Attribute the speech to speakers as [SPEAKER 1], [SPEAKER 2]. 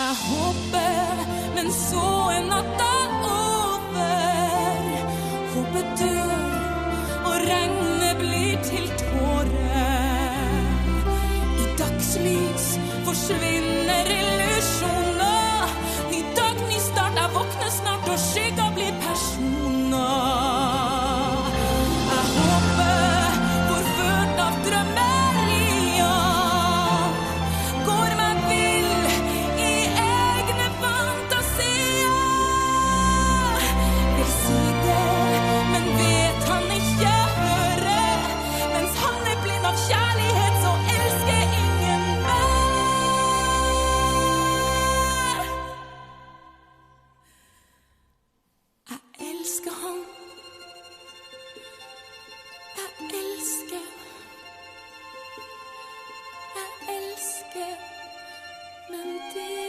[SPEAKER 1] Jeg håper, men så natta over. Håpet dør, og regnet blir til tårer. I dagslys forsvinner illusjoner. Ny dag, ny start, jeg våkner snart, og skygger blir personer. Jeg håper, forført av drømmerier, går meg vill i egne fantasier. Vil si det, men vet han ikke høre. Mens han er blind av kjærlighet, så elsker ingen mer. Jeg elsker han. Jeg elsker. Jeg elsker. Men det